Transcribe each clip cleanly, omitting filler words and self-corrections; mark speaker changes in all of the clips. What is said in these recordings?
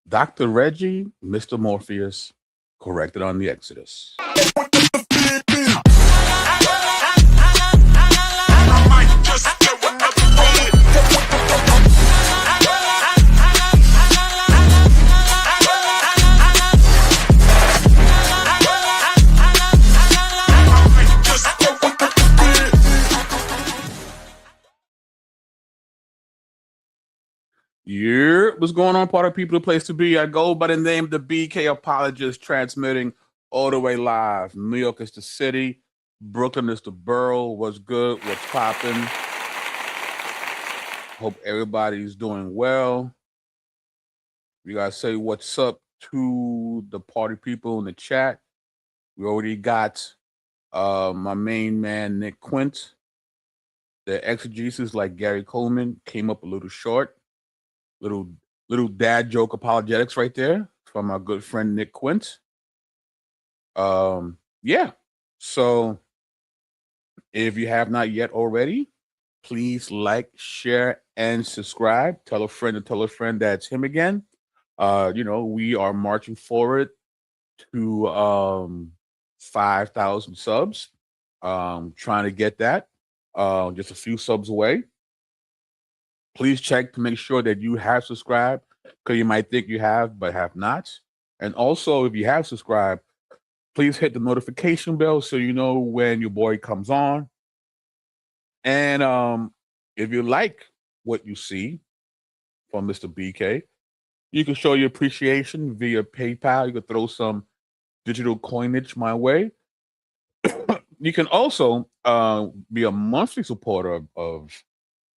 Speaker 1: Dr. Reggie, Mr. Morpheus, corrected on the Exodus. Yeah, what's going on, part of people, the place to be? I go by the name of the BK Apologist, transmitting all the way live. New York is the city, Brooklyn is the borough. What's good? What's popping? Hope everybody's doing well. We gotta say what's up to the party people in the chat. We already got my main man Nick Quint. The exegesis, like Gary Coleman, came up a little short. Little dad joke apologetics right there from my good friend Nick Quint. Yeah. So if you have not yet already, please like, share, and subscribe. Tell a friend to tell a friend that's him again. We are marching forward to 5,000 subs. Trying to get that. Just a few subs away. Please check to make sure that you have subscribed, because you might think you have but have not. And also, if you have subscribed, please hit the notification bell so you know when your boy comes on. And if you like what you see from Mr. BK, you can show your appreciation via PayPal. You can throw some digital coinage my way. You can also be a monthly supporter of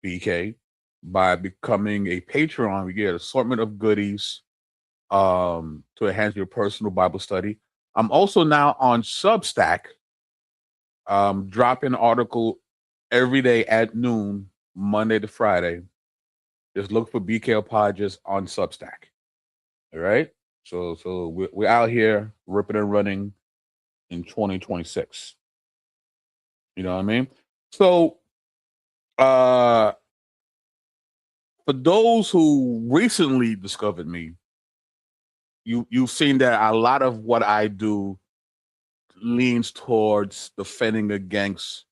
Speaker 1: BK by becoming a Patreon. We get an assortment of goodies to enhance your personal Bible study. I'm also now on Substack, dropping an article every day at noon, Monday to Friday. Just look for BK Apologist on Substack. All right? So we're out here ripping and running in 2026. You know what I mean? So for those who recently discovered me, you've seen that a lot of what I do leans towards defending against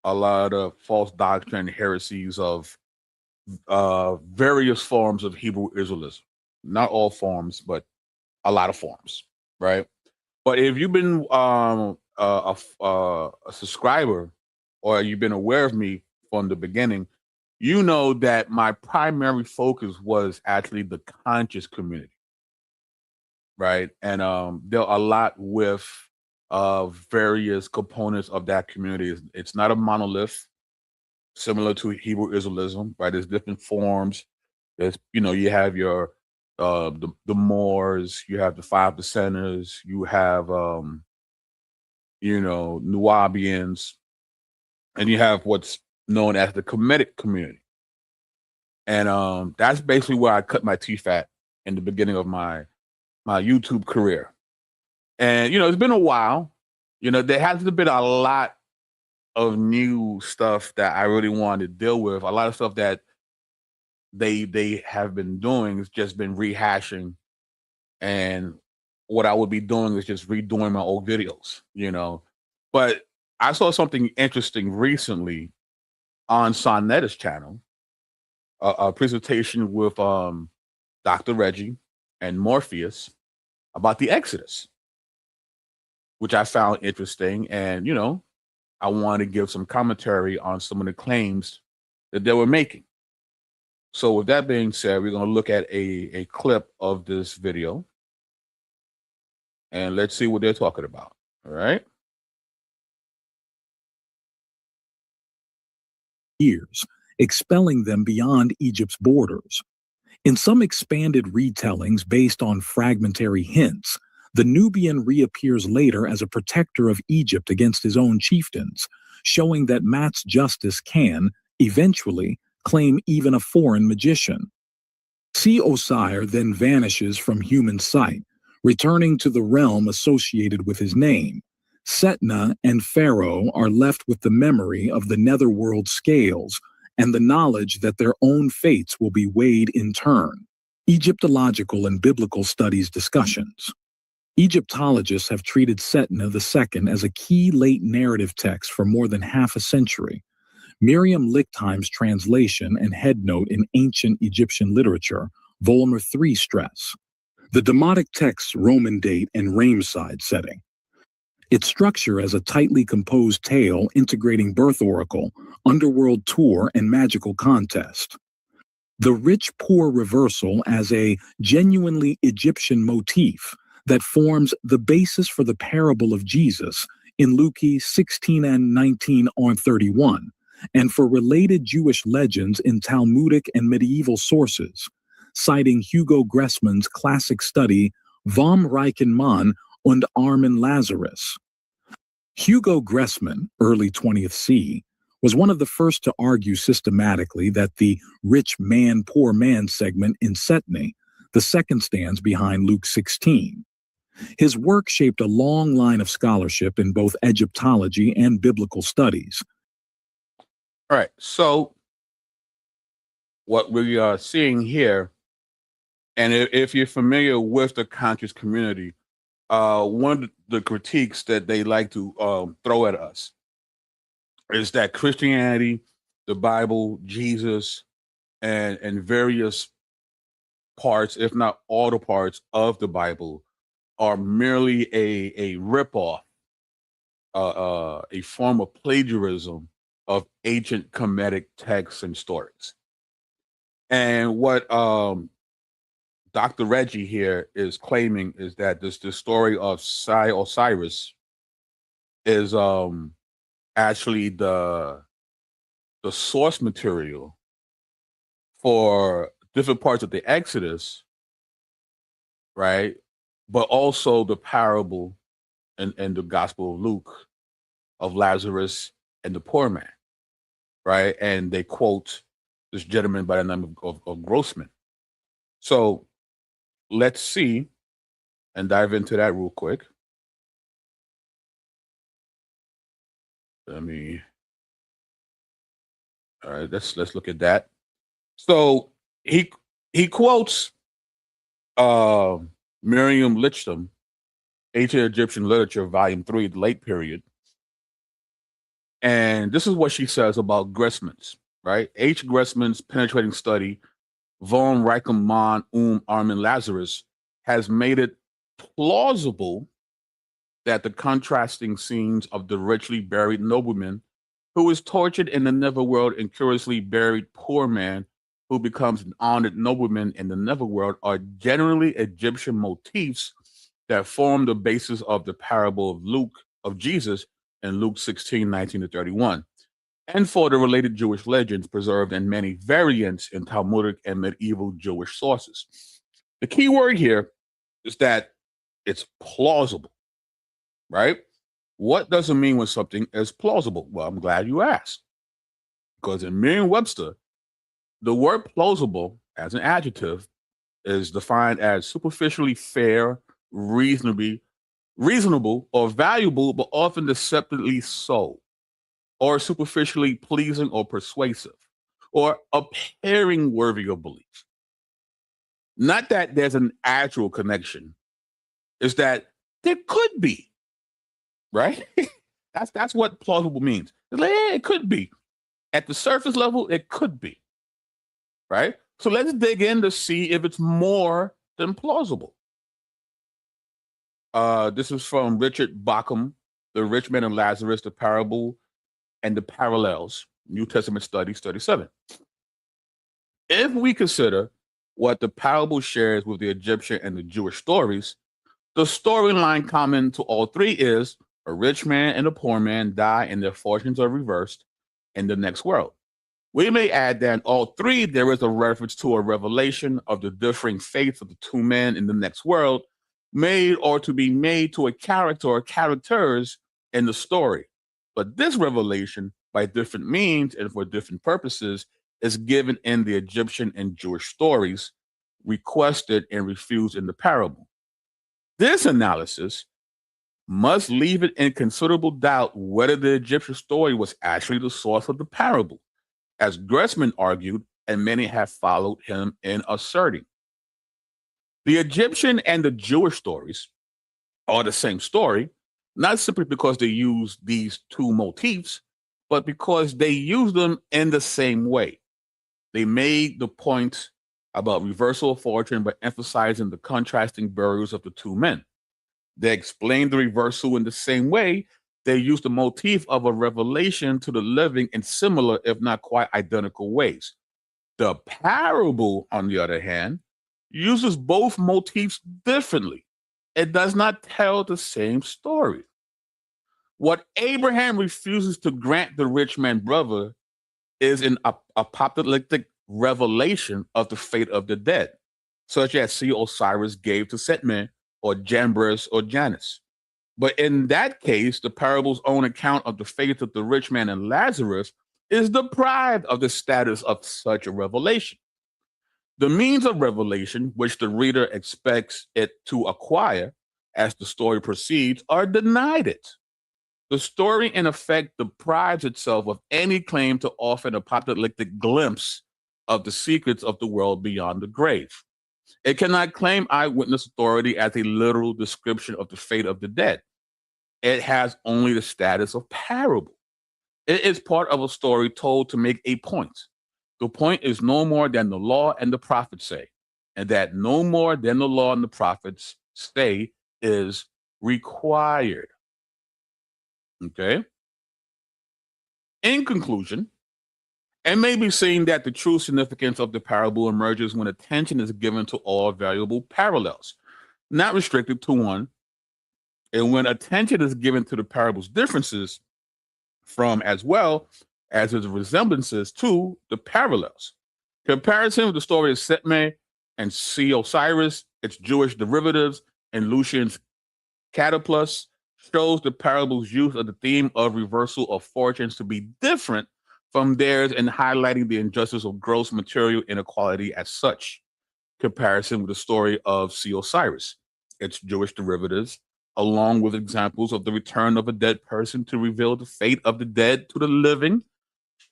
Speaker 1: a lot of false doctrine and heresies of various forms of Hebrew Israelism. Not all forms, but a lot of forms, right? But if you've been a subscriber, or you've been aware of me from the beginning, you know that my primary focus was actually the conscious community, right? And there are a lot with various components of that community. It's not a monolith, similar to Hebrew Israelism, right? There's different forms. There's, you have your the Moors, you have the Five Dissenters, you have Nubians, and you have what's known as the Kemetic community. And that's basically where I cut my teeth at in the beginning of my YouTube career. And, it's been a while. There hasn't been a lot of new stuff that I really wanted to deal with. A lot of stuff that they have been doing has just been rehashing. And what I would be doing is just redoing my old videos, But I saw something interesting recently on Sonetta's channel, a presentation with Dr. Reggie and Morpheus about the Exodus, which I found interesting. And, I wanted to give some commentary on some of the claims that they were making. So with that being said, we're going to look at a clip of this video, and let's see what they're talking about. All right.
Speaker 2: Years, expelling them beyond Egypt's borders. In some expanded retellings based on fragmentary hints, the Nubian reappears later as a protector of Egypt against his own chieftains, showing that Mat's justice can, eventually, claim even a foreign magician. Osir then vanishes from human sight, returning to the realm associated with his name. Setna and Pharaoh are left with the memory of the netherworld scales and the knowledge that their own fates will be weighed in turn. Egyptological and Biblical Studies discussions. Egyptologists have treated Setna II as a key late narrative text for more than half a century. Miriam Lichtheim's translation and headnote in Ancient Egyptian Literature, Volume 3 stress the Demotic text's Roman date and Ramesside setting. Its structure as a tightly composed tale integrating birth oracle, underworld tour, and magical contest. The rich-poor reversal as a genuinely Egyptian motif that forms the basis for the parable of Jesus in Luke 16 and 19 on 31, and for related Jewish legends in Talmudic and medieval sources, citing Hugo Gressman's classic study Vom reichen Mann und armen Lazarus. Hugo Gressman, early 20th C, was one of the first to argue systematically that the rich man, poor man segment in Setna, the second stands behind Luke 16. His work shaped a long line of scholarship in both Egyptology and biblical studies.
Speaker 1: All right, so what we are seeing here, and if you're familiar with the conscious community, one of the critiques that they like to throw at us is that Christianity, the Bible, Jesus, and various parts, if not all the parts of the Bible, are merely a ripoff, a form of plagiarism of ancient Kemetic texts and stories. And what Dr. Reggie here is claiming is that this story of Osiris is actually the source material for different parts of the Exodus, right? But also the parable and the Gospel of Luke of Lazarus and the poor man, right? And they quote this gentleman by the name of Grossman. So let's see and dive into that real quick. All right, let's look at that. So he quotes Miriam Lichtheim, Ancient Egyptian Literature, Volume 3, the late period. And this is what she says about Gressman's, right? H. Gressman's penetrating study, Von Reichem Mann Armin Lazarus, has made it plausible that the contrasting scenes of the richly buried nobleman who is tortured in the netherworld and curiously buried poor man who becomes an honored nobleman in the netherworld are generally Egyptian motifs that form the basis of the parable of Jesus in Luke 16, 19 to 31, and for the related Jewish legends preserved in many variants in Talmudic and medieval Jewish sources. The key word here is that it's plausible, right? What does it mean when something is plausible? Well, I'm glad you asked. Because in Merriam-Webster, the word plausible as an adjective is defined as superficially fair, reasonable, or valuable, but often deceptively so, or superficially pleasing or persuasive, or appearing worthy of belief. Not that there's an actual connection, it's that there could be, right? That's what plausible means. It's like, yeah, it could be. At the surface level, it could be, right? So let's dig in to see if it's more than plausible. This is from Richard Bauckham, The Rich Man and Lazarus, the Parable and the Parallels, New Testament Studies, 37. If we consider what the parable shares with the Egyptian and the Jewish stories, the storyline common to all three is a rich man and a poor man die and their fortunes are reversed in the next world. We may add that in all three, there is a reference to a revelation of the differing fates of the two men in the next world, made or to be made to a character or characters in the story. But this revelation, by different means and for different purposes, is given in the Egyptian and Jewish stories, requested and refused in the parable. This analysis must leave it in considerable doubt whether the Egyptian story was actually the source of the parable, as Gressman argued, and many have followed him in asserting. The Egyptian and the Jewish stories are the same story, not simply because they use these two motifs, but because they use them in the same way. They made the point about reversal of fortune by emphasizing the contrasting burials of the two men. They explained the reversal in the same way they used the motif of a revelation to the living in similar, if not quite identical ways. The parable, on the other hand, uses both motifs differently. It does not tell the same story. What Abraham refuses to grant the rich man brother is an apocalyptic revelation of the fate of the dead, such as see Osiris gave to Setmen or Jambres or Janus. But in that case, the parable's own account of the fate of the rich man and Lazarus is deprived of the status of such a revelation. The means of revelation, which the reader expects it to acquire as the story proceeds, are denied it. The story, in effect, deprives itself of any claim to offer an apocalyptic glimpse of the secrets of the world beyond the grave. It cannot claim eyewitness authority as a literal description of the fate of the dead. It has only the status of parable. It is part of a story told to make a point. The point is no more than the law and the prophets say, and that no more than the law and the prophets say is required. Okay? In conclusion, it may be seen that the true significance of the parable emerges when attention is given to all valuable parallels, not restricted to one, and when attention is given to the parable's differences from as well as its resemblances to the parallels. Comparison with the story of Setme and see Osiris, its Jewish derivatives, and Lucian's Cataplus shows the parable's use of the theme of reversal of fortunes to be different from theirs in highlighting the injustice of gross material inequality as such. Comparison with the story of see Osiris, its Jewish derivatives, along with examples of the return of a dead person to reveal the fate of the dead to the living,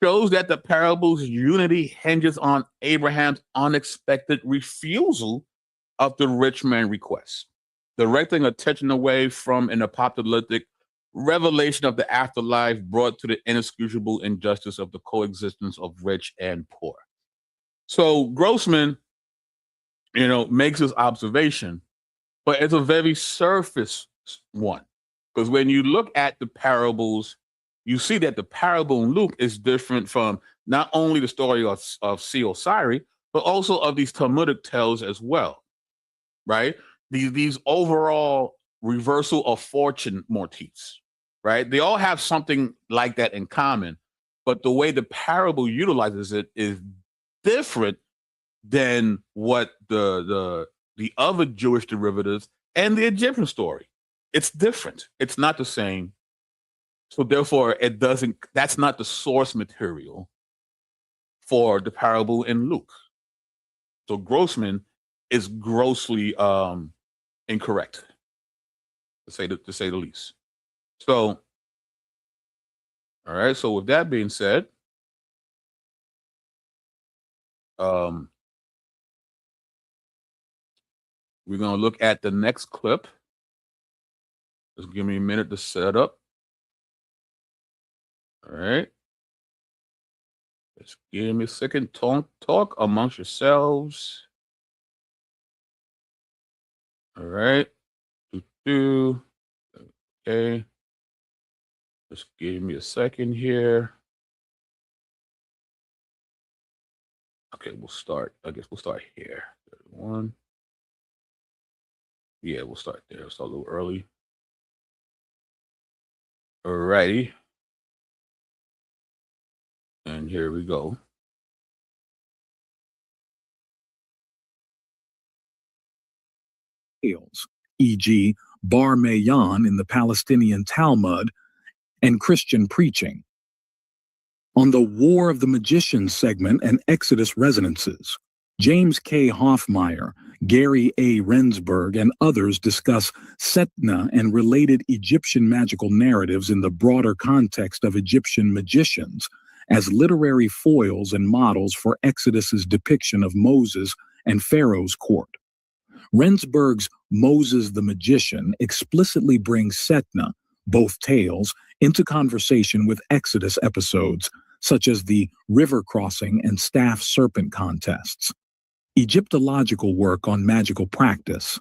Speaker 1: shows that the parable's unity hinges on Abraham's unexpected refusal of the rich man's request, directing attention away from an apocalyptic revelation of the afterlife brought to the inexcusable injustice of the coexistence of rich and poor. So Grossman, makes his observation, but it's a very surface one. Because when you look at the parables, you see that the parable in Luke is different from not only the story of see Osiris, but also of these Talmudic tales as well, right? These overall reversal of fortune motifs, right? They all have something like that in common, but the way the parable utilizes it is different than what the other Jewish derivatives and the Egyptian story. It's different. It's not the same. So therefore, that's not the source material for the parable in Luke. So Grossman is grossly incorrect, to say the least. So, all right. So with that being said, we're going to look at the next clip. Just give me a minute to set up. All right. Just give me a second. Talk amongst yourselves. All right. Okay. Just give me a second here. Okay, we'll start. I guess we'll start here. 31. Yeah, we'll start there. We'll start a little early. All righty. And here we go.
Speaker 2: E.g., Bar Mayan in the Palestinian Talmud, and Christian preaching. On the War of the Magicians segment and Exodus resonances, James K. Hoffmeyer, Gary A. Rensburg, and others discuss Setna and related Egyptian magical narratives in the broader context of Egyptian magicians as literary foils and models for Exodus's depiction of Moses and Pharaoh's court. Rensburg's Moses the Magician explicitly brings Setna, both tales, into conversation with Exodus episodes, such as the river crossing and staff serpent contests. Egyptological work on magical practice,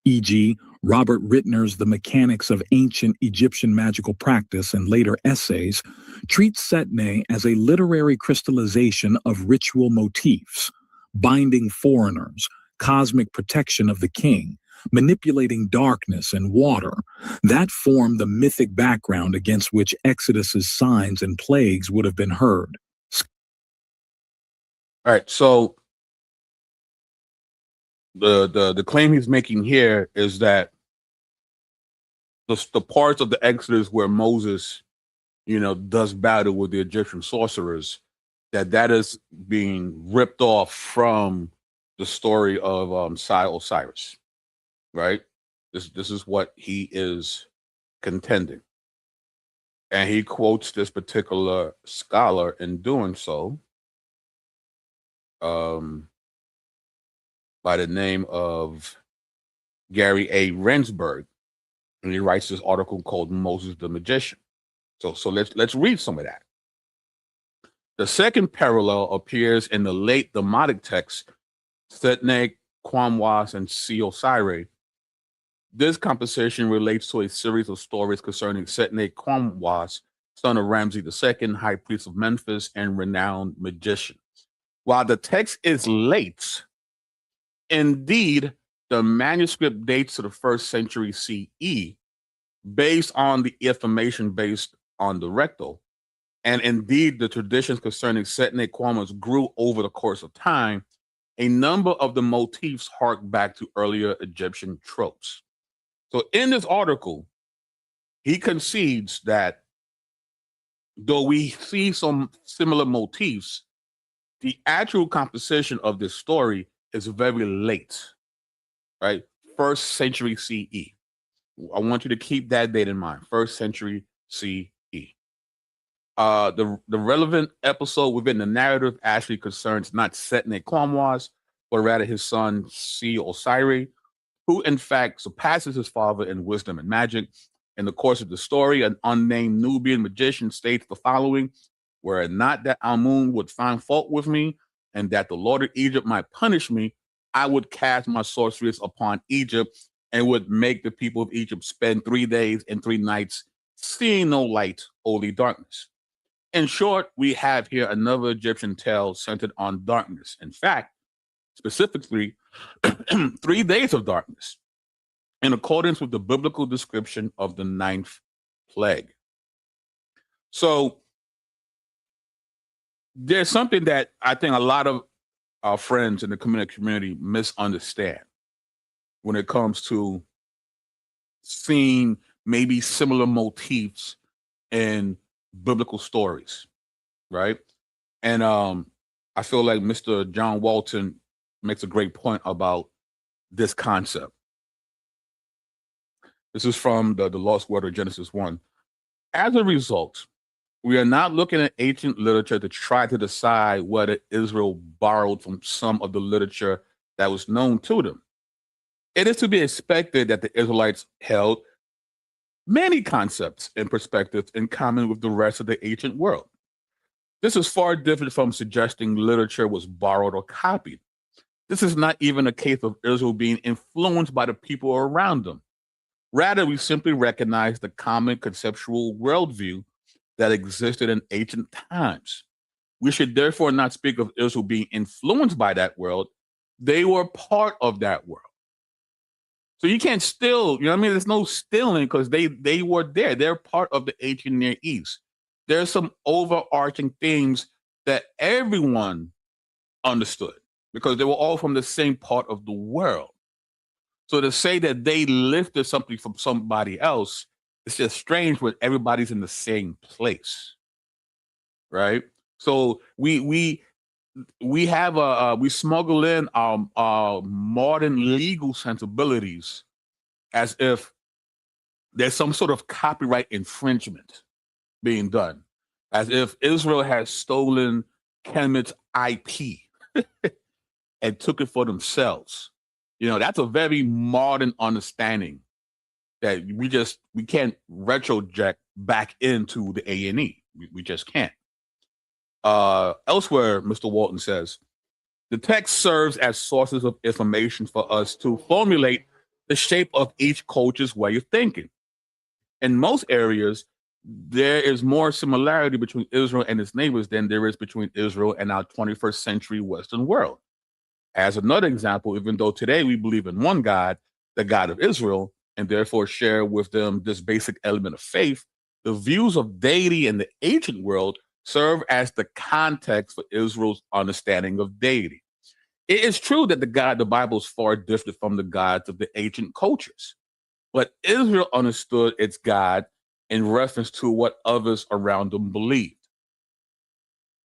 Speaker 2: e.g., Robert Rittner's The Mechanics of Ancient Egyptian Magical Practice and later essays, treats Setne as a literary crystallization of ritual motifs, binding foreigners, cosmic protection of the king, manipulating darkness and water, that form the mythic background against which Exodus's signs and plagues would have been heard.
Speaker 1: All right, so the claim he's making here is that the parts of the Exodus where Moses, does battle with the Egyptian sorcerers, that is being ripped off from the story of Osiris, right? This is what he is contending, and he quotes this particular scholar in doing so, by the name of Gary A. Rensburg, and he writes this article called Moses the Magician. So let's read some of that. The second parallel appears in the late Demotic text, Setne, Kwamwas, and Seosire. This composition relates to a series of stories concerning Setne Kwamwas, son of Ramses II, high priest of Memphis, and renowned magician. While the text is late, indeed, the manuscript dates to the 1st century CE, based on the information based on the rectal. And indeed, the traditions concerning Setne Kwamwas grew over the course of time. A number of the motifs hark back to earlier Egyptian tropes. So in this article, he concedes that though we see some similar motifs, the actual composition of this story is very late, right? 1st century CE. I want you to keep that date in mind, 1st century CE. The relevant episode within the narrative actually concerns not Setne Kwamwas, but rather his son Seosire, who in fact surpasses his father in wisdom and magic. In the course of the story, an unnamed Nubian magician states the following: were it not that Amun would find fault with me, and that the Lord of Egypt might punish me, I would cast my sorceries upon Egypt, and would make the people of Egypt spend 3 days and 3 nights seeing no light, only darkness. In short, we have here another Egyptian tale centered on darkness. In fact, specifically, 3 days of darkness, in accordance with the biblical description of the 9th plague. So there's something that I think a lot of our friends in the community misunderstand when it comes to seeing maybe similar motifs in biblical stories, right? And I feel like Mr. John Walton makes a great point about this concept. This is from the Lost Word of Genesis 1. As a result, we are not looking at ancient literature to try to decide whether Israel borrowed from some of the literature that was known to them. It is to be expected that the Israelites held many concepts and perspectives in common with the rest of the ancient world. This is far different from suggesting literature was borrowed or copied. This is not even a case of Israel being influenced by the people around them. Rather, we simply recognize the common conceptual worldview that existed in ancient times. We should therefore not speak of Israel being influenced by that world. They were part of that world. So you can't steal, there's no stealing because they were there. They're part of the ancient Near East. There's some overarching themes that everyone understood because they were all from the same part of the world. So to say that they lifted something from somebody else, it's just strange when everybody's in the same place, right? So we have we smuggle in our modern legal sensibilities as if there's some sort of copyright infringement being done, as if Israel has stolen Kemet's IP and took it for themselves. You know, that's a very modern understanding that we can't retroject back into the A&E. We just can't. Elsewhere, Mr. Walton says, the text serves as sources of information for us to formulate the shape of each culture's way of thinking. In most areas, there is more similarity between Israel and its neighbors than there is between Israel and our 21st century Western world. As another example, even though today we believe in one God, the God of Israel, and therefore share with them this basic element of faith, the views of deity in the ancient world serve as the context for Israel's understanding of deity. It is true that the God of the Bible is far different from the gods of the ancient cultures, but Israel understood its God in reference to what others around them believed.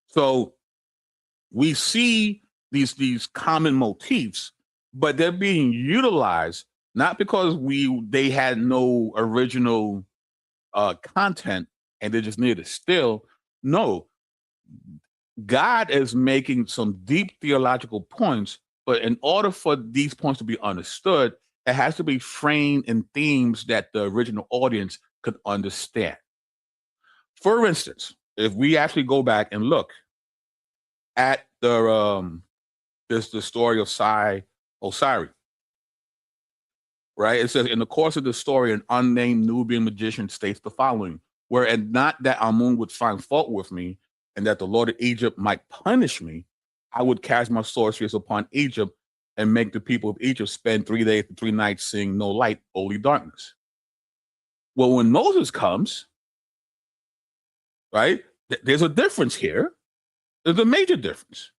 Speaker 1: So we see these common motifs, but they're being utilized not because they had no original content and they just needed to steal. No, God is making some deep theological points, but in order for these points to be understood, it has to be framed in themes that the original audience could understand. For instance, if we actually go back and look at the story of Osiris, right? It says in the course of the story, an unnamed Nubian magician states the following: were it not that Amun would find fault with me, and that the Lord of Egypt might punish me, I would cast my sorceries upon Egypt and make the people of Egypt spend 3 days and 3 nights seeing no light, only darkness. Well, when Moses comes, right, there's a difference here. There's a major difference,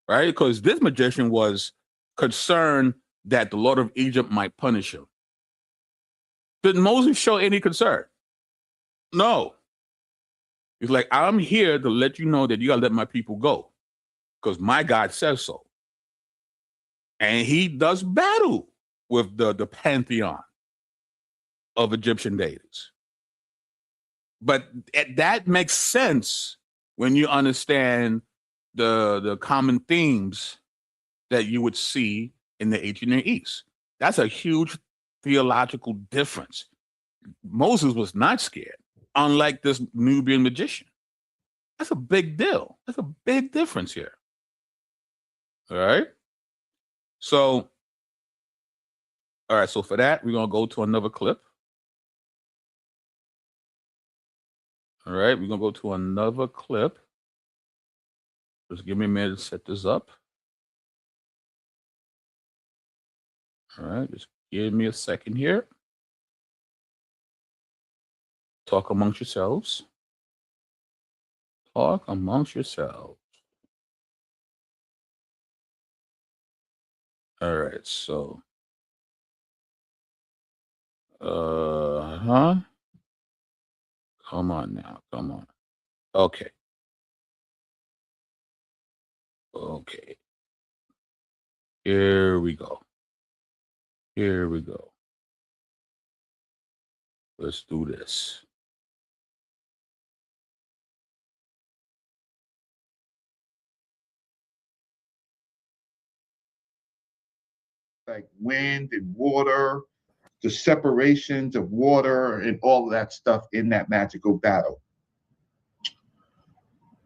Speaker 1: right? Because this magician was concerned that the Lord of Egypt might punish him. Did Moses show any concern? No. He's like, I'm here to let you know that you got to let my people go because my God says so. And he does battle with the pantheon of Egyptian deities. But that makes sense when you understand the common themes that you would see in the ancient Near East. That's a huge theological difference. Moses was not scared, unlike this Nubian magician. That's a big deal. That's a big difference here. All right. So, all right. So for that, we're going to go to another clip. All right. We're going to go to another clip. Just give me a minute to set this up. All right. Just give me a second here. Talk amongst yourselves. Talk amongst yourselves. All right. So, come on now. Come on. Okay. Okay. Here we go. Here we go. Let's do this.
Speaker 3: Like wind and water, the separations of water and all of that stuff in that magical battle.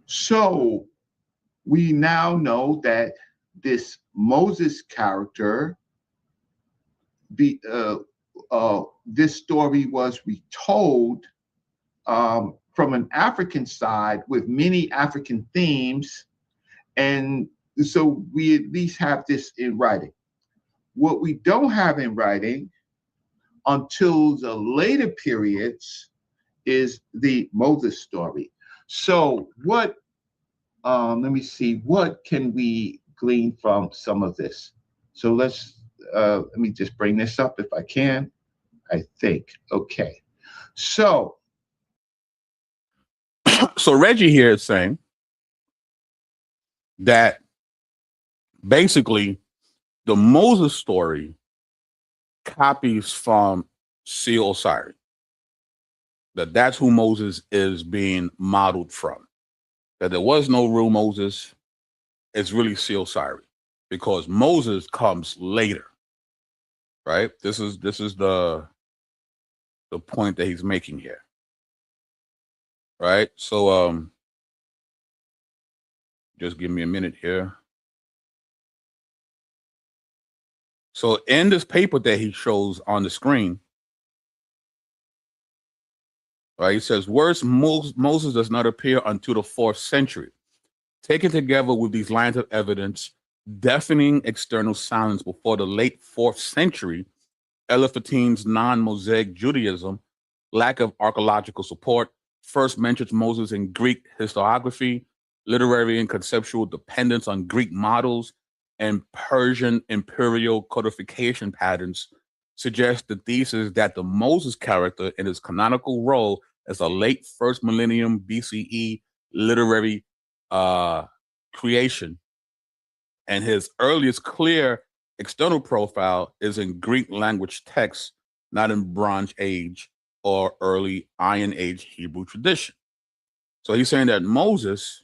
Speaker 3: So we now know that this Moses character, this story was retold from an African side with many African themes. And so we at least have this in writing. What we don't have in writing until the later periods is the Moses story. So what, let me see, what can we glean from some of this? So let me just bring this up if I can, I think. Okay. So
Speaker 1: Reggie here is saying that basically the Moses story copies from Osiris. That's who Moses is being modeled from. That there was no real Moses. It's really Osiris because Moses comes later. right? This is the point that he's making here, right? So just give me a minute here. So in this paper that he shows on the screen, right, he says, words Moses does not appear until the 4th century. Taken together with these lines of evidence, deafening external silence before the late 4th century, Elephantine's non-Mosaic Judaism, lack of archaeological support, first mentions Moses in Greek historiography, literary and conceptual dependence on Greek models, and Persian imperial codification patterns suggest the thesis that the Moses character in his canonical role as a late 1st millennium BCE literary creation and his earliest clear external profile is in Greek language texts, not in Bronze Age or early Iron Age Hebrew tradition. So he's saying that Moses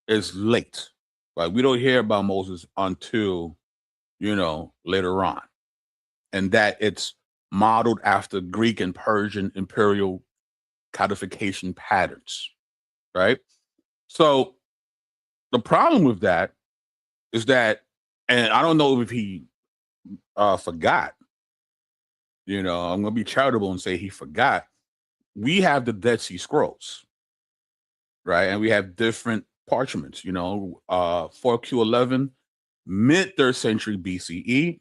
Speaker 1: is late, right? We don't hear about Moses until, later on. And that it's modeled after Greek and Persian imperial codification patterns, right? So the problem with that is that, and I don't know if he forgot, I'm going to be charitable and say he forgot. We have the Dead Sea Scrolls, right? And we have different parchments, 4Q11, mid 3rd century BCE,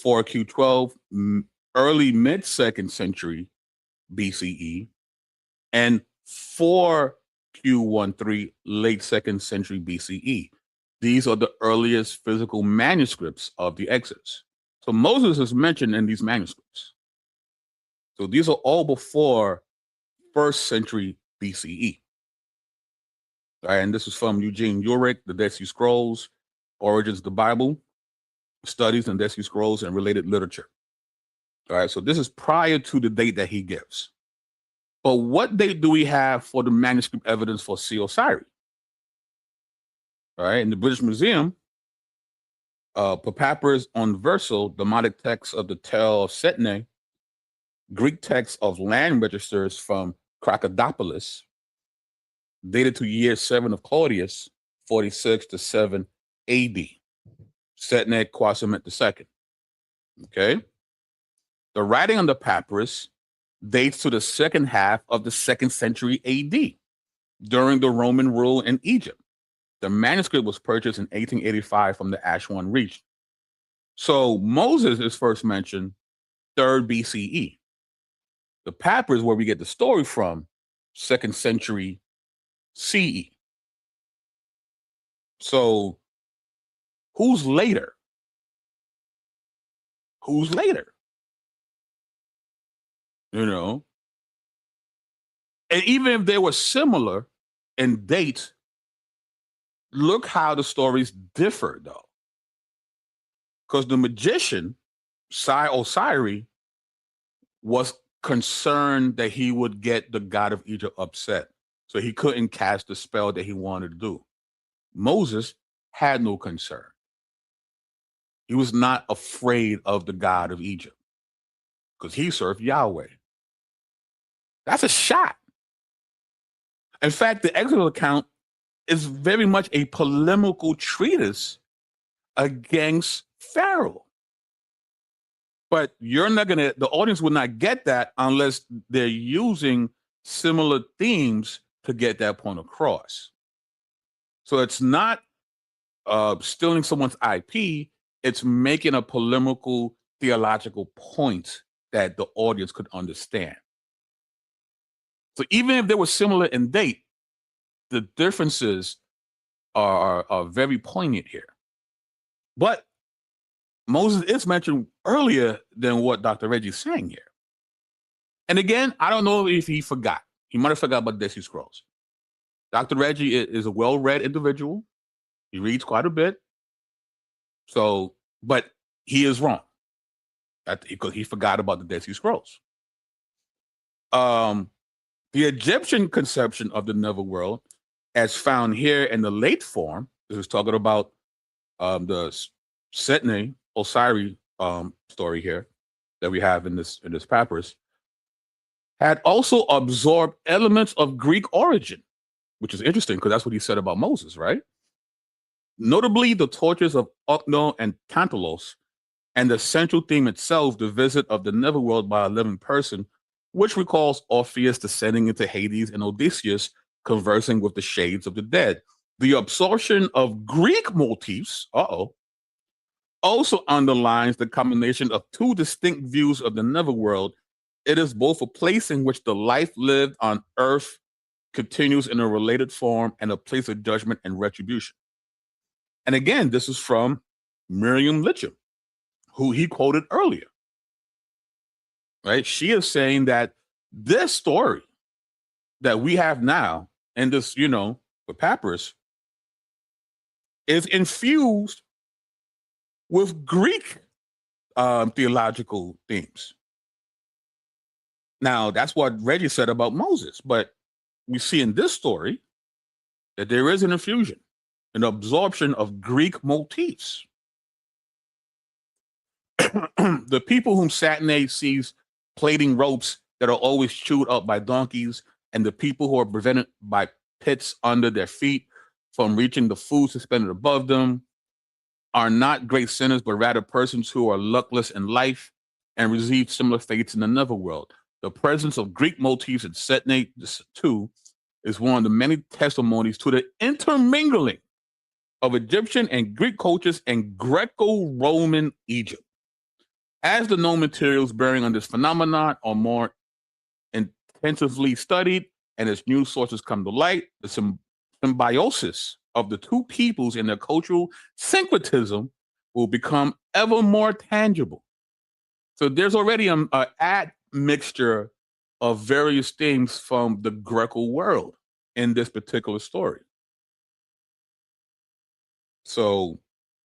Speaker 1: 4Q12, early mid 2nd century BCE, and 4Q13, late 2nd century BCE. These are the earliest physical manuscripts of the Exodus. So Moses is mentioned in these manuscripts. So these are all before 1st century BCE. All right, and this is from Eugene Urick, The Dead Sea Scrolls, Origins of the Bible, Studies in Dead Sea Scrolls and Related Literature. All right, so this is prior to the date that he gives. But what date do we have for the manuscript evidence for Osiris? All right, in the British Museum, Papyrus Universal, Demotic text of the Tell of Setne, Greek text of land registers from Crocodipolis, dated to year 7 of Claudius, 46 to 7 AD, Setne Quasimet II. Okay. The writing on the papyrus dates to the second half of the 2nd century AD, during the Roman rule in Egypt. The manuscript was purchased in 1885 from the Aswan region. So Moses is first mentioned 3rd BCE. The papyrus, where we get the story from, 2nd century CE. So who's later? Who's later? And even if they were similar in date, look how the stories differ, though. Because the magician, Osiris, was concerned that he would get the god of Egypt upset. So he couldn't cast the spell that he wanted to do. Moses had no concern. He was not afraid of the god of Egypt because he served Yahweh. That's a shot. In fact, the Exodus account is very much a polemical treatise against Pharaoh. But the audience will not get that unless they're using similar themes to get that point across. So it's not stealing someone's IP, it's making a polemical theological point that the audience could understand. So even if they were similar in date, the differences are very poignant here. But Moses is mentioned earlier than what Dr. Reggie's saying here. And again, I don't know if he forgot. He might have forgot about the Dead Sea Scrolls. Dr. Reggie is a well-read individual. He reads quite a bit. So, but he is wrong because he forgot about the Dead Sea Scrolls. The Egyptian conception of the netherworld, as found here in the late form, this is talking about the Setne Osiris story here that we have in this papyrus, had also absorbed elements of Greek origin, which is interesting because that's what he said about Moses, right? Notably, the tortures of Ocno and Tantalos, and the central theme itself, the visit of the netherworld by a living person, which recalls Orpheus descending into Hades and Odysseus conversing with the shades of the dead. The absorption of Greek motifs, also underlines the combination of two distinct views of the netherworld. It is both a place in which the life lived on earth continues in a related form and a place of judgment and retribution. And again, this is from Miriam Litcham, who he quoted earlier. Right? She is saying that this story that we have now in this, papyrus is infused with Greek theological themes. Now, that's what Reggie said about Moses, but we see in this story that there is an infusion, an absorption of Greek motifs. The people whom Satane sees plaiting ropes that are always chewed up by donkeys, and the people who are prevented by pits under their feet from reaching the food suspended above them, are not great sinners, but rather persons who are luckless in life and receive similar fates in the netherworld. The presence of Greek motifs in Setnate 2 is one of the many testimonies to the intermingling of Egyptian and Greek cultures in Greco-Roman Egypt. As the known materials bearing on this phenomenon are more intensively studied and as new sources come to light, the symbiosis of the two peoples and their cultural syncretism will become ever more tangible. So there's already an admixture of various things from the Greco world in this particular story. So,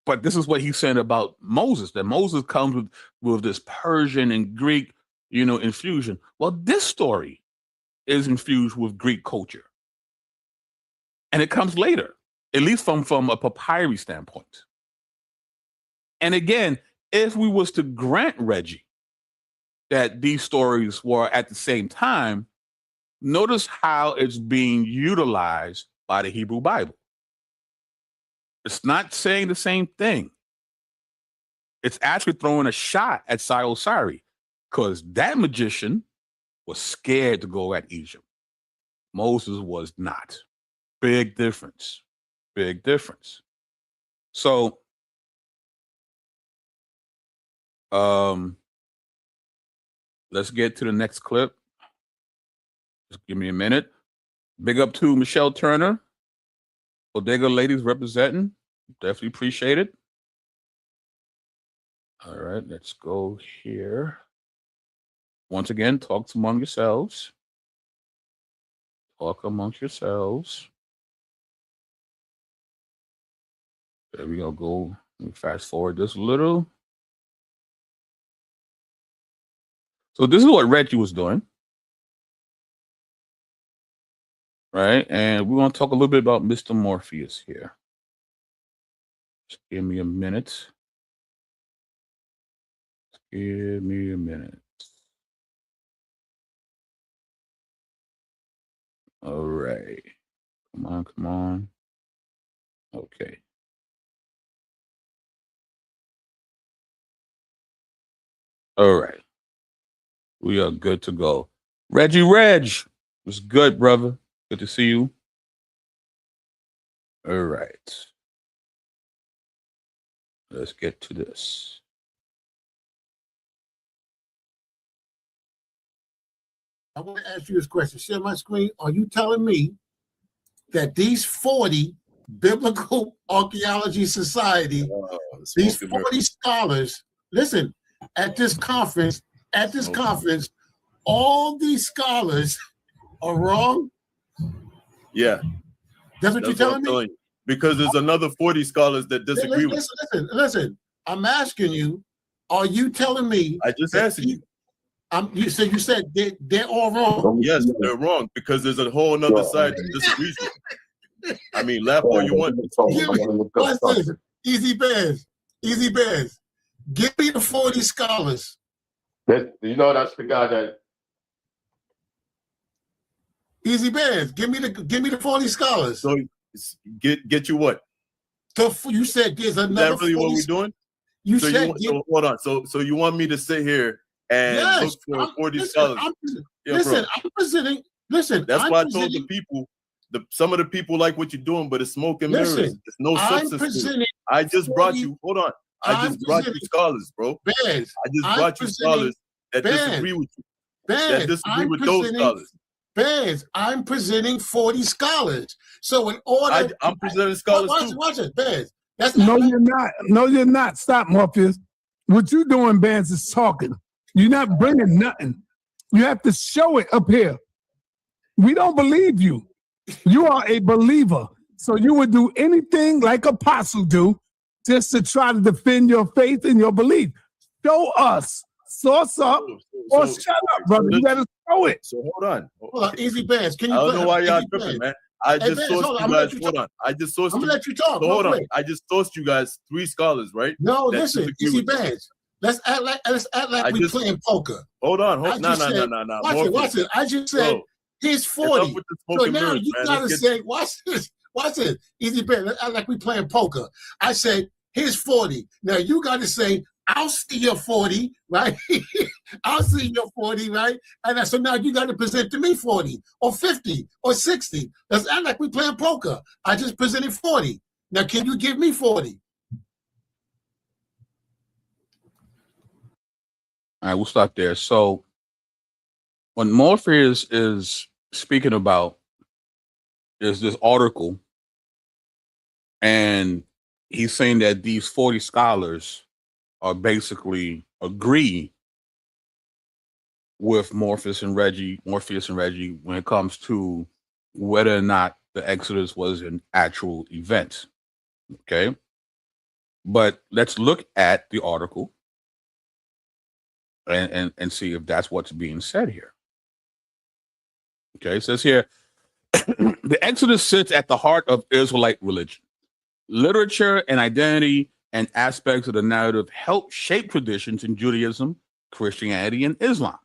Speaker 1: but this is what he's saying about Moses, that Moses comes with this Persian and Greek, infusion. Well, this story is infused with Greek culture. And it comes later, at least from a papyri standpoint. And again, if we was to grant Reggie that these stories were at the same time, notice how it's being utilized by the Hebrew Bible. It's not saying the same thing. It's actually throwing a shot at Osiri, because that magician was scared to go at Egypt. Moses was not. Big difference. Big difference. So, let's get to the next clip. Just give me a minute. Big up to Michelle Turner. Bodega ladies representing. Definitely appreciate it. All right, let's go here. Once again, talk among yourselves. Talk amongst yourselves. There we go. Let me fast forward this a little. So this is what Reggie was doing. Right? And we want to talk a little bit about Mr. Morpheus here. Just give me a minute. Just give me a minute. All right. Come on. Okay. All right. We are good to go. Reggie Reg, what's good, brother? Good to see you. All right. Let's get to this.
Speaker 4: I want to ask you this question. Share my screen. Are you telling me that these 40 Biblical Archaeology Society, these 40 scholars, listen, at this conference, all these scholars are wrong?
Speaker 5: Yeah.
Speaker 4: That's what you're telling me?
Speaker 5: Because there's another 40 scholars that disagree with
Speaker 4: you. Listen. I'm asking you, are you telling me?
Speaker 5: I just asked you.
Speaker 4: You said they're all wrong.
Speaker 5: Yes, they're wrong because there's a whole other side that disagrees with you. I mean, laugh all you want.
Speaker 4: Listen, easy bears. Give me the 40 scholars.
Speaker 5: You know, that's the guy that.
Speaker 4: Easy Bands. Give me the 40 scholars.
Speaker 5: So get you what?
Speaker 4: You said there's another.
Speaker 5: Is that really what we're doing?
Speaker 4: You
Speaker 5: so
Speaker 4: said.
Speaker 5: Hold on. So you want me to sit here and look for 40 scholars?
Speaker 4: I'm presenting. Listen,
Speaker 5: that's why I told the people. Some of the people like what you're doing, but it's smoke and mirrors. There's no substance to it. I just brought you. Hold on. I just brought you scholars, bro. I just brought you scholars that disagree with you. That disagree with those scholars.
Speaker 4: Bands, I'm presenting 40 scholars. So in order,
Speaker 5: I'm presenting scholars too.
Speaker 4: Watch it, Bands.
Speaker 6: No, you're not. No, you're not. Stop, Morpheus. What you doing, Bands, is talking. You're not bringing nothing. You have to show it up here. We don't believe you. You are a believer. So you would do anything like apostle do just to try to defend your faith and your belief. Show us. Source up or shut up, brother. You gotta show it.
Speaker 5: So hold on.
Speaker 4: Easy Bands. Can you?
Speaker 5: I don't know why y'all tripping, man. I just sourced you guys. Hold on. I just sourced.
Speaker 4: I'm gonna let you talk.
Speaker 5: So hold on. I just sourced you guys 3 scholars, right?
Speaker 4: No, listen, Easy Bands. Let's act like we playing poker.
Speaker 5: Hold on. No.
Speaker 4: Watch it. I just said here's 40. So now you gotta say, watch this. Easy Bands. Let's act like we playing poker. I said here's 40. Now you gotta say, I'll see your 40, right? I'll see your 40, right? And so now you got to present to me 40 or 50 or 60. Let's act like we playing poker. I just presented 40. Now, can you give me 40?
Speaker 1: All right, we'll stop there. So what Morpheus is speaking about is this article, and he's saying that these 40 scholars are basically agree with Morpheus and Reggie when it comes to whether or not the Exodus was an actual event. Okay. But let's look at the article and see if that's what's being said here. Okay, it says here, the Exodus sits at the heart of Israelite religion. Literature and identity and aspects of the narrative help shape traditions in Judaism, Christianity, and Islam.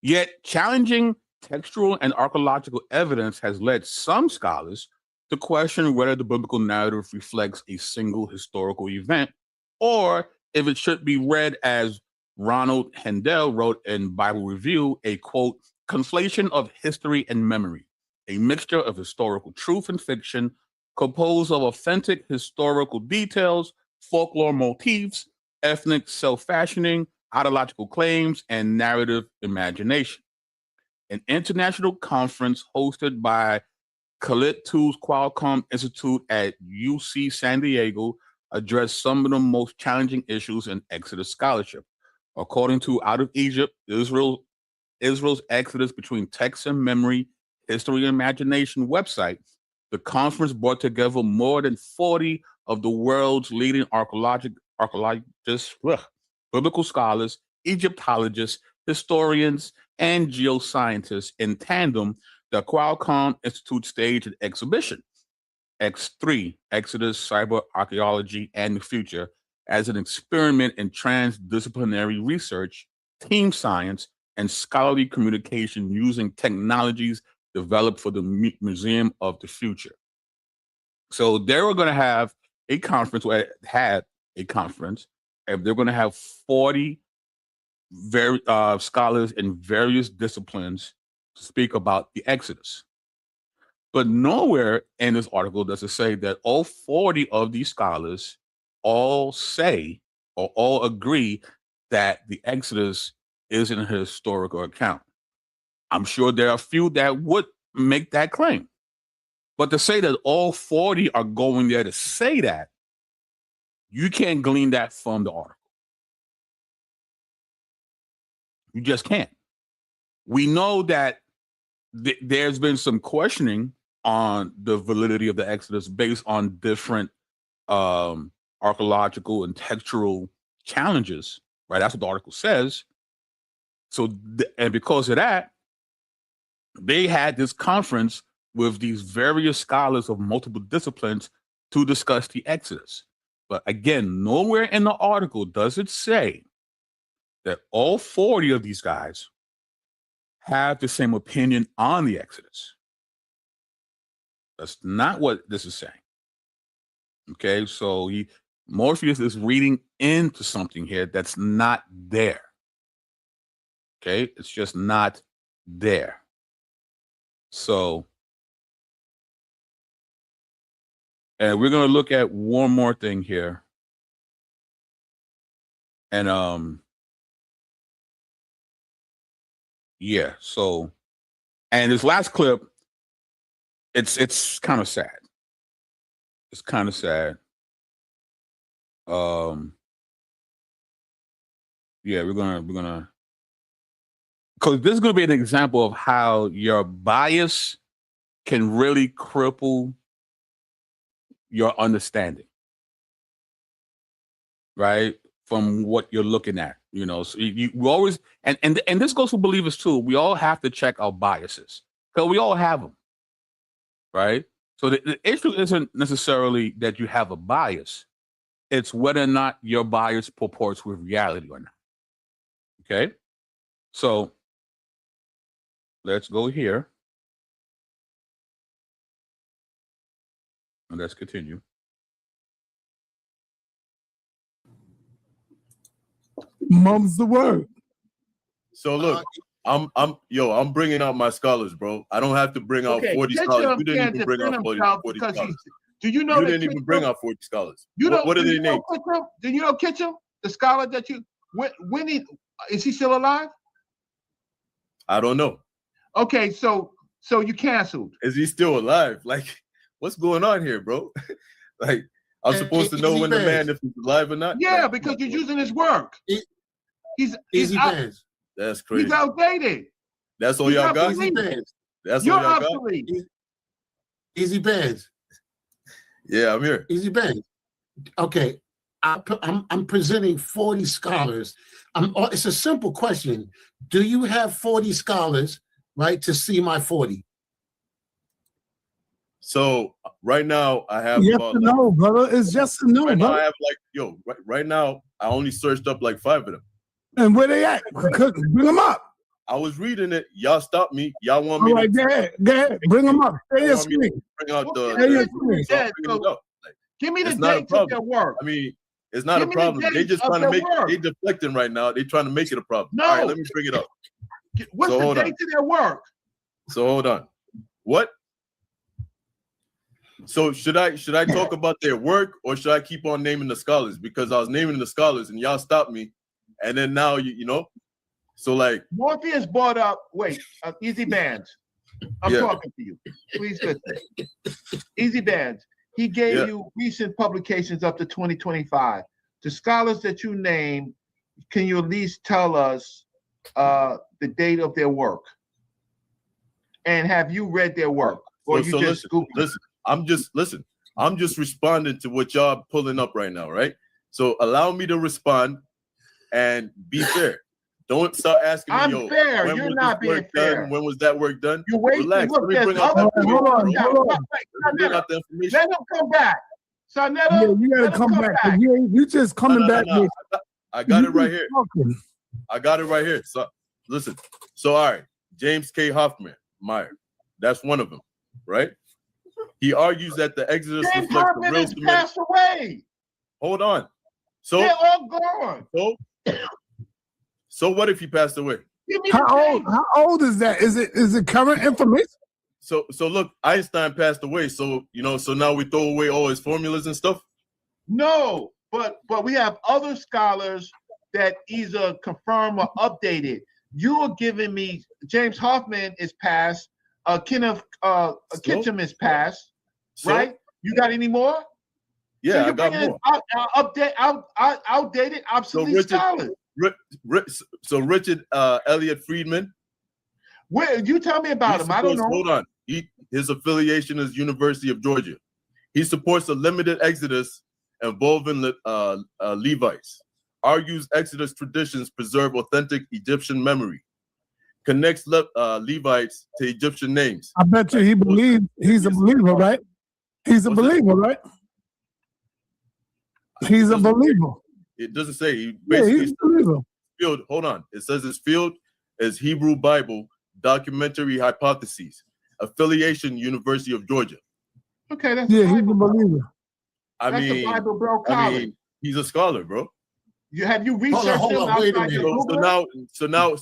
Speaker 1: Yet challenging textual and archaeological evidence has led some scholars to question whether the biblical narrative reflects a single historical event, or if it should be read as Ronald Hendel wrote in Bible Review, a quote, conflation of history and memory, a mixture of historical truth and fiction, composed of authentic historical details, folklore motifs, ethnic self-fashioning, ideological claims, and narrative imagination. An international conference hosted by Khalid Too's Qualcomm Institute at UC San Diego addressed some of the most challenging issues in Exodus scholarship. According to Out of Egypt, Israel's Exodus Between Text and Memory, History and Imagination website, the conference brought together more than 40 of the world's leading archaeologists, biblical scholars, Egyptologists, historians, and geoscientists in tandem. The Qualcomm Institute staged an exhibition, X3, Exodus, Cyber Archaeology, and the Future, as an experiment in transdisciplinary research, team science, and scholarly communication using technologies developed for the Museum of the Future. So they were going to have a conference, and they're going to have 40 scholars in various disciplines to speak about the Exodus. But nowhere in this article does it say that all 40 of these scholars all say or all agree that the Exodus isn't a historical account. I'm sure there are a few that would make that claim. But to say that all 40 are going there to say that, you can't glean that from the article. You just can't. We know that there's been some questioning on the validity of the Exodus based on different archaeological and textual challenges, right? That's what the article says. So, and because of that, they had this conference with these various scholars of multiple disciplines to discuss the Exodus. But again, nowhere in the article does it say that all 40 of these guys have the same opinion on the Exodus. That's not what this is saying. Okay, so Morpheus is reading into something here that's not there. Okay, it's just not there. So, and we're going to look at one more thing here. And yeah, so, and this last clip, it's kind of sad. It's kind of sad. Yeah, we're gonna because this is gonna be an example of how your bias can really cripple your understanding, right? From what you're looking at, you know. So you always and this goes for believers too. We all have to check our biases because we all have them, right? So the issue isn't necessarily that you have a bias. It's whether or not your bias purports with reality or not. Okay? So let's go here. And let's continue.
Speaker 6: Mum's the word.
Speaker 5: So look, I'm bringing out my scholars, bro. I don't have to bring out 40 scholars. You didn't even bring out 40 scholars.
Speaker 3: Do you know
Speaker 5: you didn't even bring out 40 scholars? What are their names?
Speaker 3: Do you know Kitchum, the scholar that you when is he still alive?
Speaker 5: I don't know.
Speaker 3: Okay, so you canceled.
Speaker 5: Is he still alive? Like, what's going on here, bro? Like, I'm supposed to know when the man if he's alive or not?
Speaker 3: Yeah,
Speaker 5: like,
Speaker 3: because you're using his work. He's
Speaker 5: That's crazy.
Speaker 3: He's outdated.
Speaker 5: That's all y'all got? That's all y'all got?
Speaker 4: Easy Bands.
Speaker 5: Yeah, I'm here.
Speaker 4: Easy Bands. Okay. I'm presenting 40 scholars. It's a simple question. Do you have 40 scholars, right, to see my 40?
Speaker 5: So right now I have
Speaker 6: yes
Speaker 5: about
Speaker 6: no, brother. It's just a no,
Speaker 5: right
Speaker 6: brother.
Speaker 5: now I have right now I only searched up like 5 of them.
Speaker 6: And where they at? Bring them up.
Speaker 5: I was reading it. Y'all stopped me. Y'all want me
Speaker 6: to go ahead. Bring them up.
Speaker 5: Bring out
Speaker 3: give me the dates of their work.
Speaker 5: I mean, it's not a problem. They just trying to make they deflecting right now. They trying to make it a problem.
Speaker 3: No.
Speaker 5: All right, let me bring it up.
Speaker 3: What's the date of their work?
Speaker 5: So hold on. What? So should I talk about their work or should I keep on naming the scholars? Because I was naming the scholars and y'all stopped me, and then now you know. So like
Speaker 3: Morpheus brought up. Wait, Easy Bands. I'm talking to you. Please listen. Easy Bands. He gave you recent publications up to 2025. The scholars that you name, can you at least tell us the date of their work? And have you read their work? Or you just
Speaker 5: listen. I'm just responding to what y'all pulling up right now, right? So allow me to respond and be fair. Don't start asking me,
Speaker 3: I'm fair.
Speaker 5: when
Speaker 3: You're
Speaker 5: was
Speaker 3: not
Speaker 5: this
Speaker 3: being
Speaker 5: work
Speaker 3: fair.
Speaker 5: done? When was that work done?
Speaker 3: You wait.
Speaker 5: Relax.
Speaker 3: Look,
Speaker 5: Let me bring out
Speaker 6: hold on.
Speaker 5: bring out the information.
Speaker 3: Let him come back. Sarnetta,
Speaker 6: yeah, you gotta come back. You just coming back.
Speaker 5: No. I got it right here. I got it right here. So listen. So all right, James K. Hoffman Meyer. That's one of them, right? He argues that the Exodus
Speaker 3: James
Speaker 5: reflects
Speaker 3: Hoffman
Speaker 5: the real
Speaker 3: has passed away.
Speaker 5: Hold on. So
Speaker 3: they're all gone.
Speaker 5: So what if he passed away?
Speaker 6: How old is that? Is it current information?
Speaker 5: So look, Einstein passed away. So so now we throw away all his formulas and stuff.
Speaker 3: No, but we have other scholars that either confirm or updated. You are giving me James Hoffman is passed. Kenneth Kitchum is passed. Right? You got any more?
Speaker 5: Yeah, I got more.
Speaker 3: Outdated, obsolete scholars.
Speaker 5: So Richard Elliott Friedman.
Speaker 3: Where you tell me about him? I don't know.
Speaker 5: Hold on. His affiliation is University of Georgia. He supports a limited exodus involving Levites. Argues Exodus traditions preserve authentic Egyptian memory. Connects Levites to Egyptian names.
Speaker 6: I bet you he believes he's a believer, right? He's a believer, right? He's a believer.
Speaker 5: It doesn't say. He
Speaker 6: Yeah,
Speaker 5: basically
Speaker 6: he's a believer.
Speaker 5: field. Hold on. It says his field is Hebrew Bible, documentary hypotheses, affiliation, University of Georgia.
Speaker 3: Okay, that's
Speaker 6: he's a believer.
Speaker 5: I mean,
Speaker 3: Bible Belt College.
Speaker 5: He's a scholar, bro.
Speaker 3: Have you researched him
Speaker 4: wait a
Speaker 3: outside your
Speaker 5: So
Speaker 3: Google?
Speaker 5: now,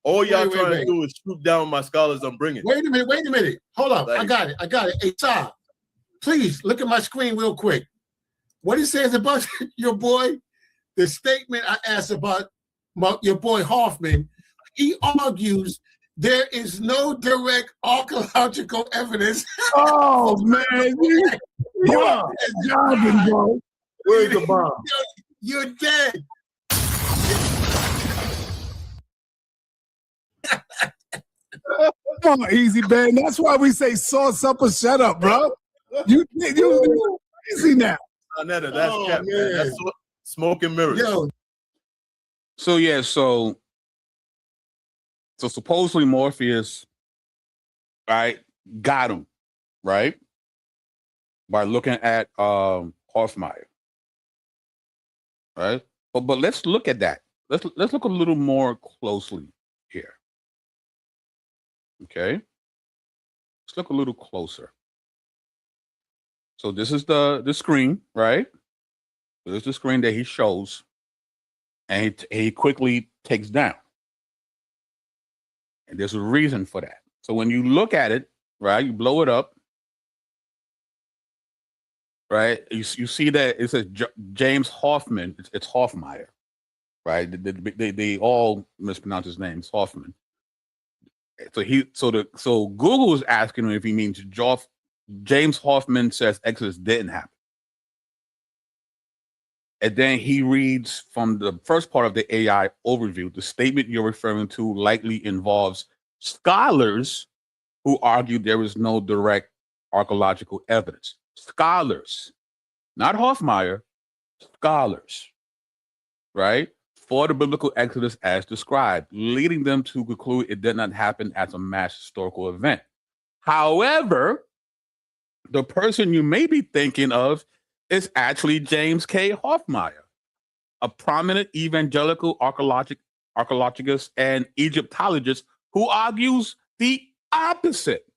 Speaker 5: all y'all trying
Speaker 4: wait.
Speaker 5: to do is shoot down my scholars I'm bringing.
Speaker 4: Wait a minute. Hold on.
Speaker 5: Like,
Speaker 4: I got it. Hey, Ty, please look at my screen real quick. What it says about your boy, the statement I asked about your boy Hoffman, he argues there is no direct archaeological evidence.
Speaker 6: Oh, man. You are jogging, bro.
Speaker 4: Where's the bomb? You're dead.
Speaker 6: Come on, easy, man. That's why we say sauce up or shut up, bro. You easy now.
Speaker 5: That's cap, man. That's smoke and mirrors.
Speaker 4: Yo.
Speaker 1: So yeah, so supposedly Morpheus, right, got him, right, by looking at Hoffmeyer, right. But let's look at that. Let's look a little more closely here. Okay, let's look a little closer. So this is the screen, right? This is the screen that he shows, and he quickly takes down. And there's a reason for that. So when you look at it, right, you blow it up, right? You see that it says James Hoffman. It's Hoffmeyer, right? They all mispronounce his name. It's Hoffman. So Google is asking him if he means James Hoffman says Exodus didn't happen. And then he reads from the first part of the AI overview, the statement you're referring to likely involves scholars who argue there is no direct archaeological evidence. Scholars, not Hoffmeyer, scholars, right? For the biblical Exodus as described, leading them to conclude it did not happen as a mass historical event. However, the person you may be thinking of is actually James K. Hoffmeyer, a prominent evangelical archaeologist and Egyptologist who argues the opposite.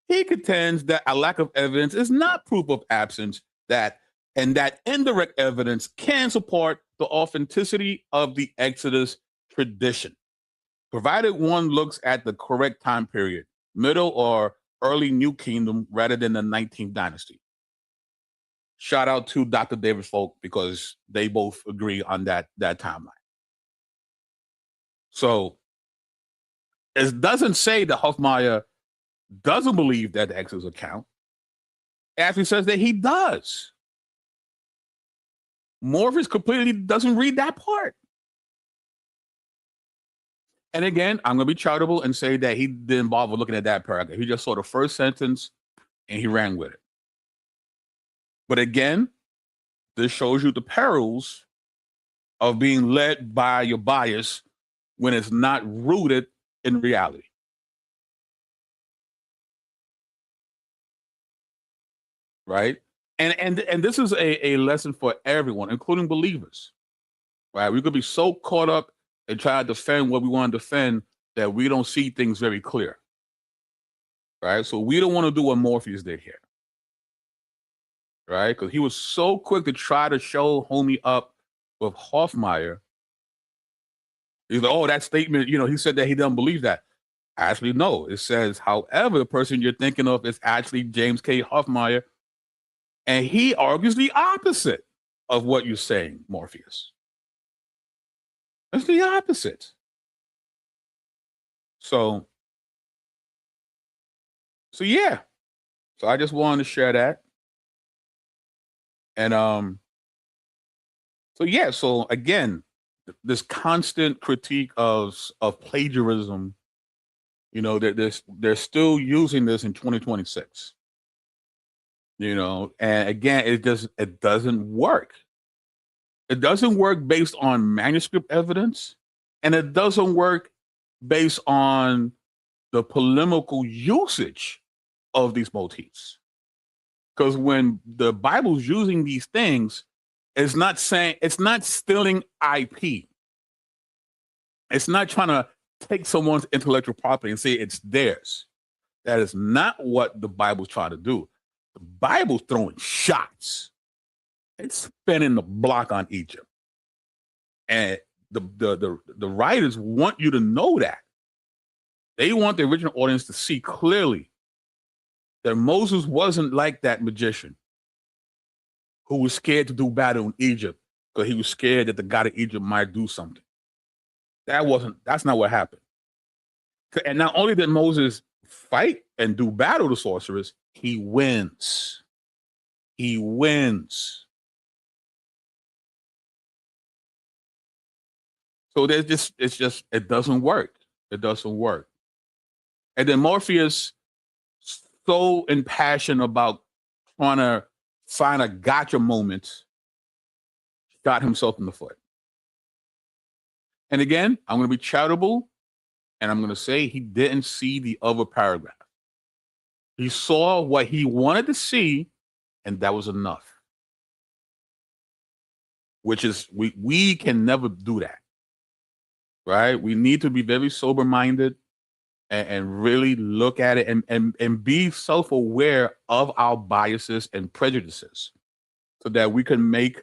Speaker 1: He contends that a lack of evidence is not proof of absence, and that indirect evidence can support the authenticity of the Exodus tradition, provided one looks at the correct time period, Middle or early New Kingdom rather than the 19th dynasty. Shout out to Dr. David Folk because they both agree on that timeline. So it doesn't say that Hoffmeyer doesn't believe that the Exodus account. It actually says that he does. Morpheus completely doesn't read that part. And again, I'm going to be charitable and say that he didn't bother looking at that paragraph. He just saw the first sentence and he ran with it. But again, this shows you the perils of being led by your bias when it's not rooted in reality. Right? And this is a lesson for everyone, including believers. Right? We could be so caught up and try to defend what we want to defend that we don't see things very clear. Right? So we don't want to do what Morpheus did here. Right? Because he was so quick to try to show homie up with Hoffmeyer. He's like, oh, that statement, he said that he doesn't believe that. Actually, no. It says, however, the person you're thinking of is actually James K. Hoffmeyer, and he argues the opposite of what you're saying, Morpheus. It's the opposite. So yeah. So I just wanted to share that. And so again, this constant critique of plagiarism, they're still using this in 2026. And again, it doesn't work. It doesn't work based on manuscript evidence, and it doesn't work based on the polemical usage of these motifs. Because when the Bible's using these things, It's not saying, it's not stealing IP. It's not trying to take someone's intellectual property and say it's theirs. That is not what the Bible's trying to do. The Bible's throwing shots. It's spinning the block on Egypt. And the writers want you to know that. They want the original audience to see clearly that Moses wasn't like that magician who was scared to do battle in Egypt because he was scared that the God of Egypt might do something. That's not what happened. And not only did Moses fight and do battle the sorceress, he wins. He wins. So it doesn't work. It doesn't work. And then Morpheus, so impassioned about trying to find a gotcha moment, shot himself in the foot. And again, I'm going to be charitable, and I'm going to say he didn't see the other paragraph. He saw what he wanted to see, and that was enough. Which is, we can never do that, right? We need to be very sober-minded and really look at it and be self-aware of our biases and prejudices so that we can make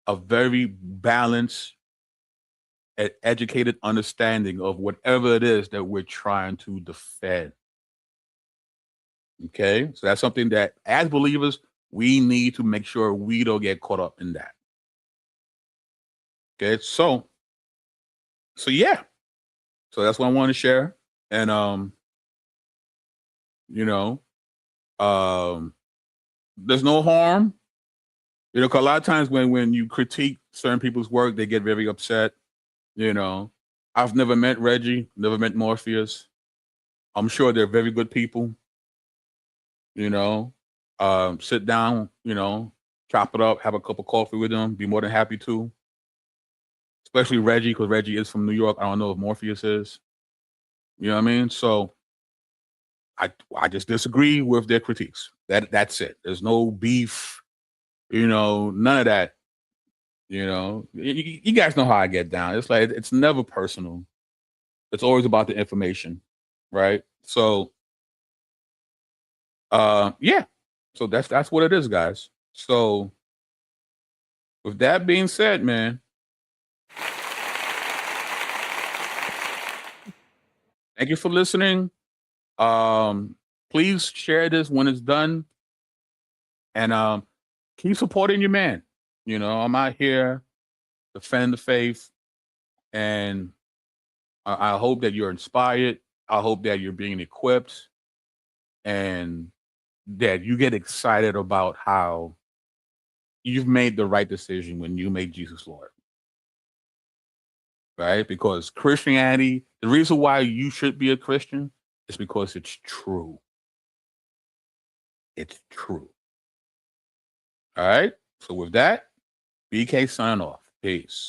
Speaker 1: a very balanced and educated understanding of whatever it is that we're trying to defend. Okay? So that's something that, as believers, we need to make sure we don't get caught up in that. Okay? So yeah. So that's what I want to share. And, there's no harm. Cause a lot of times when you critique certain people's work, they get very upset. I've never met Reggie, never met Morpheus. I'm sure they're very good people. Sit down, chop it up, have a cup of coffee with them, be more than happy to. Especially Reggie, because Reggie is from New York. I don't know if Morpheus is. You know what I mean? So I just disagree with their critiques. That's it. There's no beef, none of that. You guys know how I get down. It's like, it's never personal. It's always about the information, right? So, yeah. So that's what it is, guys. So, with that being said, man, thank you for listening. Please share this when it's done, and keep supporting your man. I'm out here defending the faith, and I hope that you're inspired. I hope that you're being equipped, and that you get excited about how you've made the right decision when you made Jesus Lord. Right? Because Christianity, the reason why you should be a Christian is because it's true. It's true. All right? So with that, BK sign off. Peace.